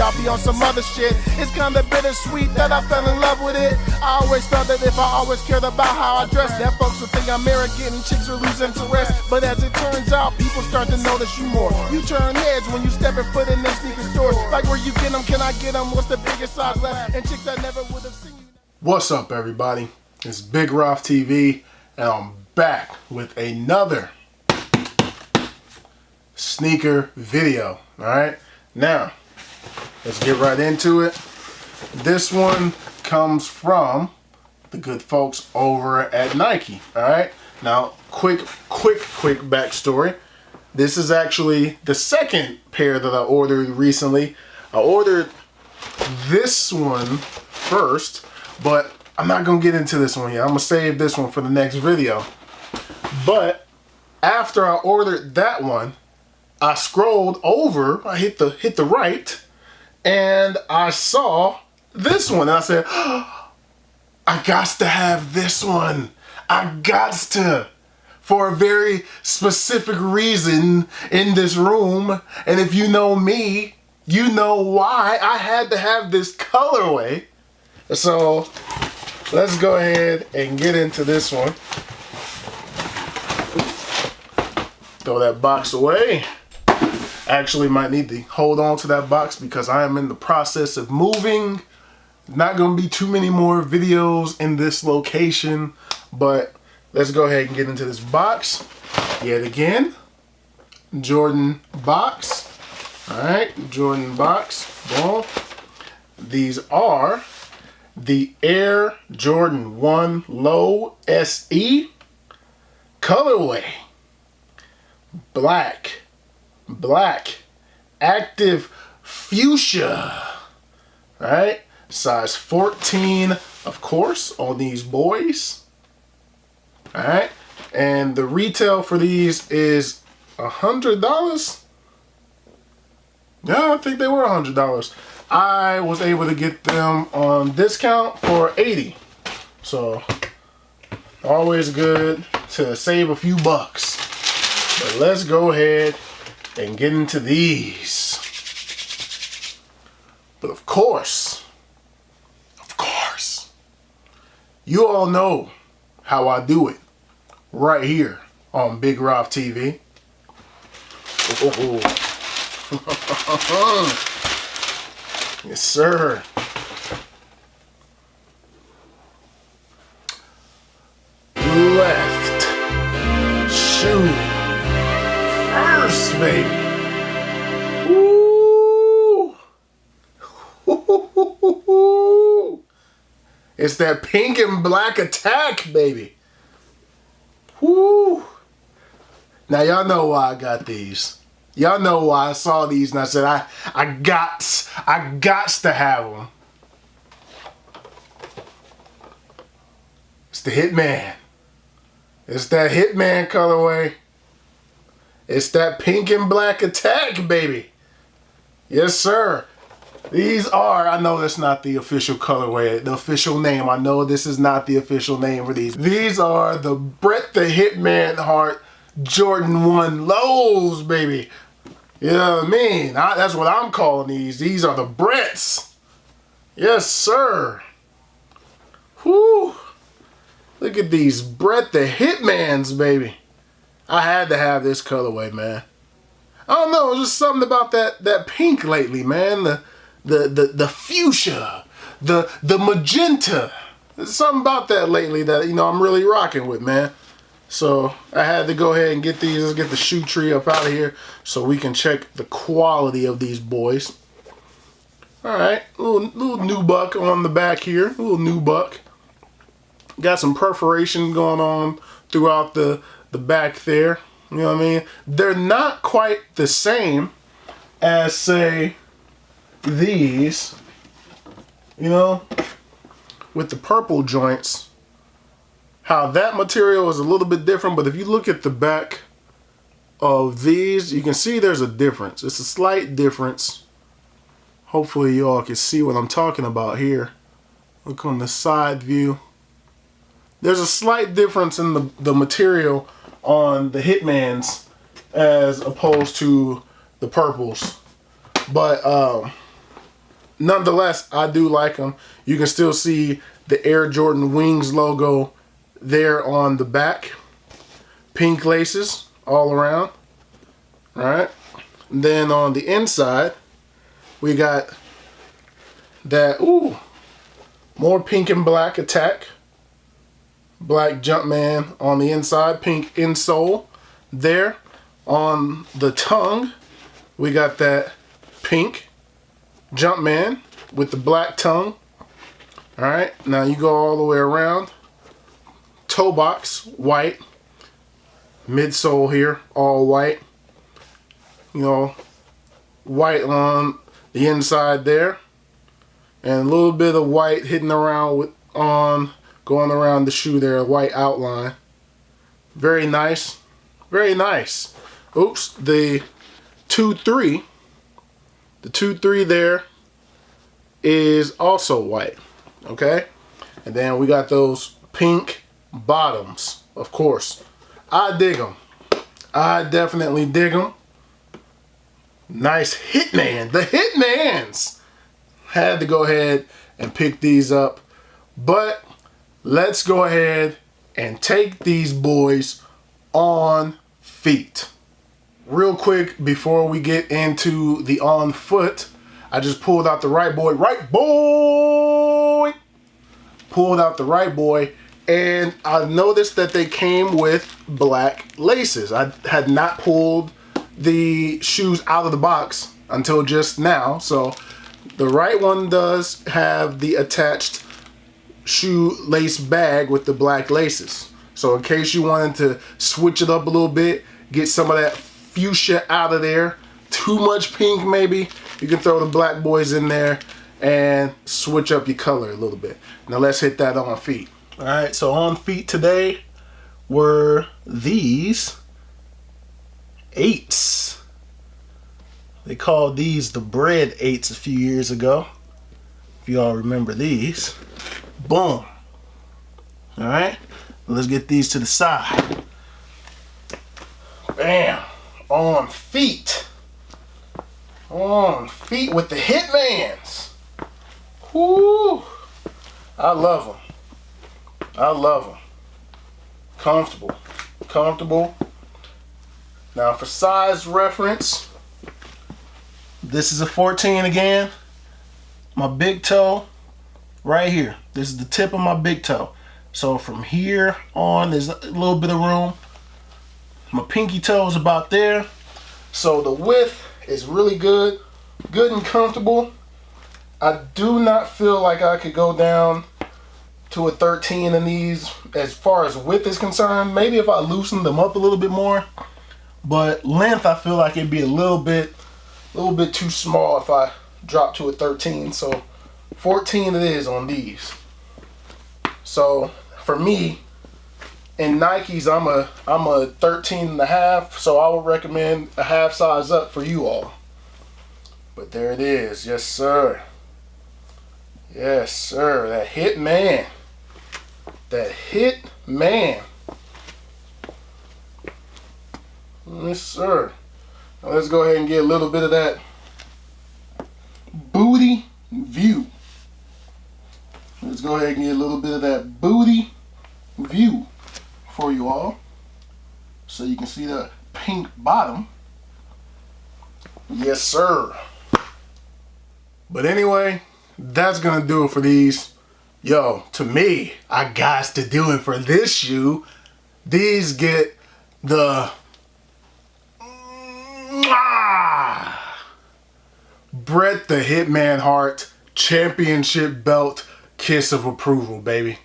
I'll be on some other shit. It's kinda bittersweet that I fell in love with it. I always thought that if I always cared about how I dress, that folks would think I'm arrogant and chicks would lose interest. But as it turns out, people start to notice you more. You turn heads when you step foot in them sneaker stores. Like where you get them, can I get them? What's the biggest size left? And chicks that never would have seen you. What's up, everybody? It's Big Roth TV, and I'm back with another sneaker video. Alright, now let's get right into it. This one comes from the good folks over at Nike. Alright, now quick backstory. This is actually the second pair that I ordered recently. I ordered this one first, but I'm not gonna get into this one yet. I'm gonna save this one for the next video. But after I ordered that one, I scrolled over, I hit the right, and I saw this one. And I said, oh, I gots to have this one. I gots to. For a very specific reason in this room. And if you know me, you know why I had to have this colorway. So let's go ahead and get into this one. Throw that box away. Actually might need to hold on to that box because I am in the process of moving. Not gonna be too many more videos in this location, but let's go ahead and get into this box. Yet again, Jordan box. Alright, Jordan box. Boom. These are the Air Jordan 1 Low SE colorway. Black, active fuchsia. Alright, size 14, of course, on these boys. Alright, and the retail for these is $100. Yeah, I think they were $100. I was able to get them on discount for $80. So always good to save a few bucks. But let's go ahead and get into these. But of course, you all know how I do it right here on Big Roth TV. Yes, sir. Left shoe first, baby. Ooh. It's that pink and black attack, baby. Woo! Now y'all know why I got these. Y'all know why I saw these and I said I gots to have them. It's the Hitman. It's that Hitman colorway. It's that pink and black attack, baby. Yes, sir. These are, I know that's not the official colorway, the official name. I know this is not the official name for these. These are the Bret the Hitman Hart Jordan 1 Lows, baby. You know what I mean? That's what I'm calling these. These are the Brets. Yes, sir. Whoo. Look at these Bret the Hitmans, baby. I had to have this colorway, man. I don't know, just something about that pink lately, man. The fuchsia, the magenta. There's something about that lately that, you know, I'm really rocking with, man. So I had to go ahead and get these. Let's get the shoe tree up out of here so we can check the quality of these boys. Alright, little nubuck on the back here. Little nubuck. Got some perforation going on throughout the back there. You know what I mean? They're not quite the same as, say, these, you know, with the purple joints. How that material is a little bit different, but if you look at the back of these, you can see there's a difference. It's a slight difference. Hopefully you all can see what I'm talking about here. Look on the side view. There's a slight difference in the material on the nonetheless, I do like them. You can still see the Air Jordan Wings logo there on the back. Pink laces all around. All right. And then on the inside, we got that, more pink and black attack. Black Jumpman on the inside, pink insole. There on the tongue, we got that pink Jumpman with the black tongue. Alright, now you go all the way around. Toe box, white. Midsole here, all white. You know, white on the inside there. And a little bit of white hidden around going around the shoe there, a white outline. Very nice. Very nice. Oops, the 2-3. The 2-3 there is also white. Okay? And then we got those pink bottoms, of course. I dig them. I definitely dig them. Nice Hitman. The Hitmans. Had to go ahead and pick these up. But let's go ahead and take these boys on feet. Real quick before we get into the on foot, I just pulled out the right boy. Pulled out the right boy, and I noticed that they came with black laces. I had not pulled the shoes out of the box until just now. So the right one does have the attached shoelace bag with the black laces. So in case you wanted to switch it up a little bit, get some of that fuchsia out of there, too much pink maybe, you can throw the black boys in there and switch up your color a little bit. Now let's hit that on feet. All right, so on feet today were these 8s. They called these the Bret 8s a few years ago. If you all remember these. Boom. All right, let's get these to the side. Bam. On feet. On feet with the Hitmans. Whoo. I love them. I love them. Comfortable. Comfortable. Now for size reference, this is a 14 again. My big toe right here. This is the tip of my big toe. So from here on, there's a little bit of room. My pinky toe is about there. So the width is really good. Good and comfortable. I do not feel like I could go down to a 13 in these as far as width is concerned. Maybe if I loosen them up a little bit more. But length, I feel like it'd be a little bit too small if I drop to a 13. So 14 it is on these. So for me, in Nikes, I'm a 13 and a half, so I would recommend a half size up for you all. But there it is. Yes, sir. Yes, sir. That Hitman. That Hitman. Yes, sir. Now let's go ahead and get a little bit of that booty view. Let's go ahead and get a little bit of that booty view for you all. So you can see the pink bottom. Yes, sir. But anyway, that's gonna do it for these. Yo, to me, I got to do it for this shoe. These get the Bret the Hitman Hart championship belt kiss of approval, baby.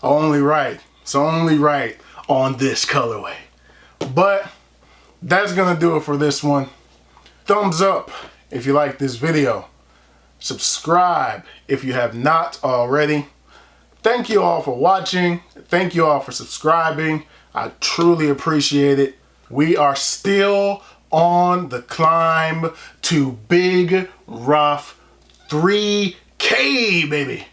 Only right. It's only right on this colorway. But that's gonna do it for this one. Thumbs up if you like this video. Subscribe if you have not already. Thank you all for watching. Thank you all for subscribing. I truly appreciate it. We are still on the climb to big, rough 3K, baby.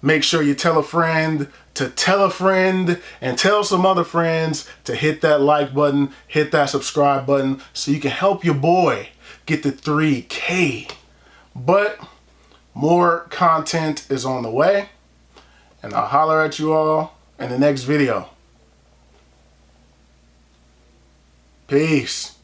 Make sure you tell a friend to tell a friend and tell some other friends to hit that like button, hit that subscribe button so you can help your boy get to 3K. But More content is on the way, and I'll holler at you all in the next video. Peace.